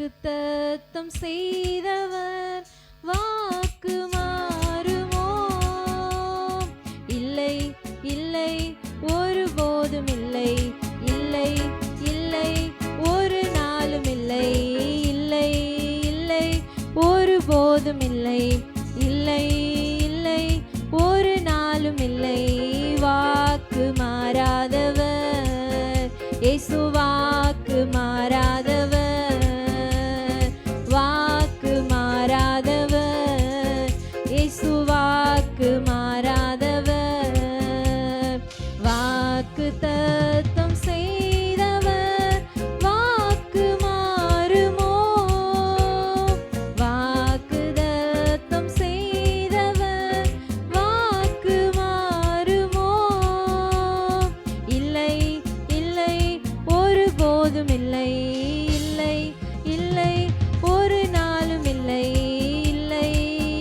வாக்குத்தத்தம் செய்தவர் வாக்கு மாறுமோ? இல்லை இல்லை ஒருபோதும் இல்லை, இல்லை இல்லை ஒரு நாளும் இல்லை, இல்லை இல்லை ஒருபோதும் இல்லை, இல்லை இல்லை ஒரு நாளும் இல்லை. வாக்கு மாறாதவர் இயேசு, வாக்கு மாறாதவர், வாக்கு மாறாதவர் இயேசு, வாக்கு மாறாதவர். வாக்கு தத்தம் செய்தவர் வாக்கு மாறுமோ? வாக்கு தத்தம் செய்தவர் வாக்கு மாறுமோ? இல்லை இல்லை ஒருபோதும் இல்லை, இல்லை இல்லை ஒரு நாளும் இல்லை, இல்லை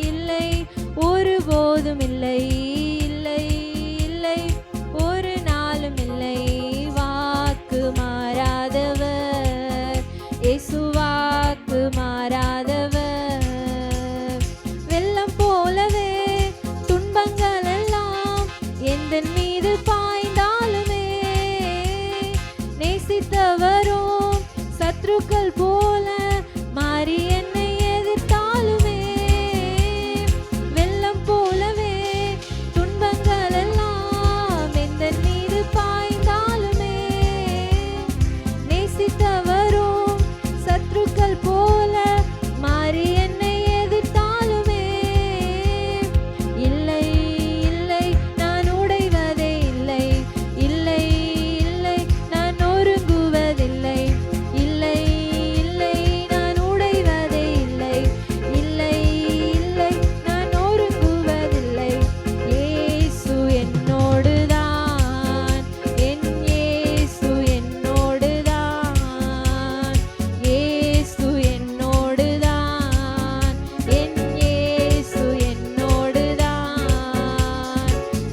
இல்லை ஒருபோதும் இல்லை, இல்லை இல்லை ஒரு நாளும் இல்லை. வாக்கு மாறாதவர் இயேசு, வாக்கு மாறாதவர். வெள்ளம் போலவே துன்பங்கள் எல்லாம் எந்தன் மீது பாய்ந்தாலுமே, நேசித்தவரும் சத்ருக்கள் போல மாறி என்னை எதிர்த்தாலுமே, வெள்ளம் போலவே துன்பங்கள் எல்லாம் எந்தன் மீது பாய்ந்தாலுமே, நேசித்தவரும் சத்ருக்கள் போல மாறி என்னை எதிர்த்தாலுமே, இல்லை இல்லை நான் உடைவதே இல்லை, இல்லை இல்லை நான் நொறுங்குவதில்லை, இல்லை இல்லை நான் உடைவதே இல்லை, இல்லை இல்லை நான் நொறுங்குவதில்லை. இயேசு என்னோடுதான், என் இயேசு என்னோடுதான், இயேசு என்னோடுதான், என் இயேசு என்னோடுதான்.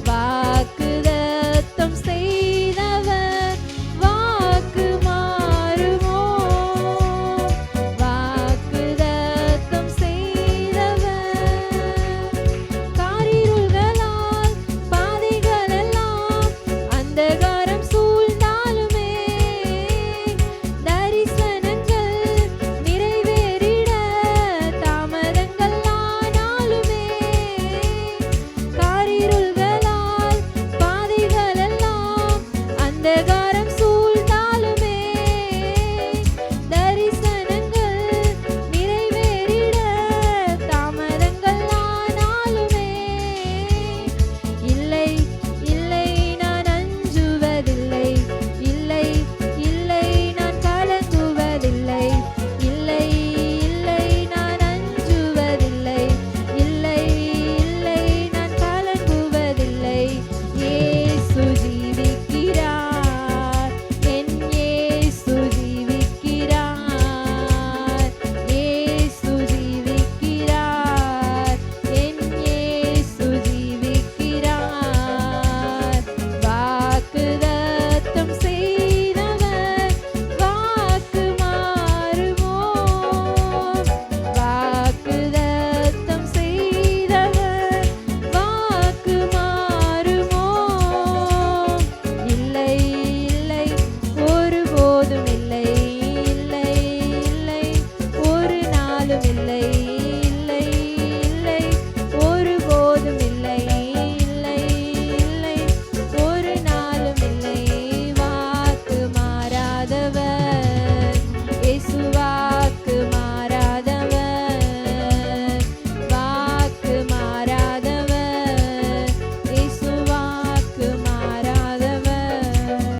வாக்குத்தத்தம் செய்தவர் வாக்கு மாறுமோ? வாக்குத்தத்தம் செய்தவர். காரிருள்களால் பாதைகளெல்லாம் அந்தகாரம் சூழ்ந்தாலுமே, தரிசனங்கள் நிறைவேறிட தாமதங்கள் ஆனாலுமே, காரிருள்களால் பாதைகளெல்லாம் அந்தகாரம் சூழ்ந்தாலுமே, தரிசனங்கள் நிறைவேறிட தாமதங்கள் ஆனாலுமே, இல்லை இல்லை நான் அஞ்சுவதில்லை, இல்லை இல்லை நான் கலங்குவதில்லை, இல்லை இல்லை நான் அஞ்சுவதில்லை, இல்லை இல்லை நான் கலங்குவதில்லை. இயேசு ஜீவிக்கிறார், என் இயேசு ஜீவிக்கிறார், இயேசு ஜீவிக்கிறார், என் இயேசு ஜீவிக்கிறார். வாக்குத்தத்தம் செய்தவர் வாக்கு மாறுமோ? வாக்குத்தத்தம் செய்தவர் வாக்கு மாறுமோ? இல்லை இல்லை ஒருபோதும் இல்லை, இல்லை இல்லை ஒரு நாளும் இல்லை,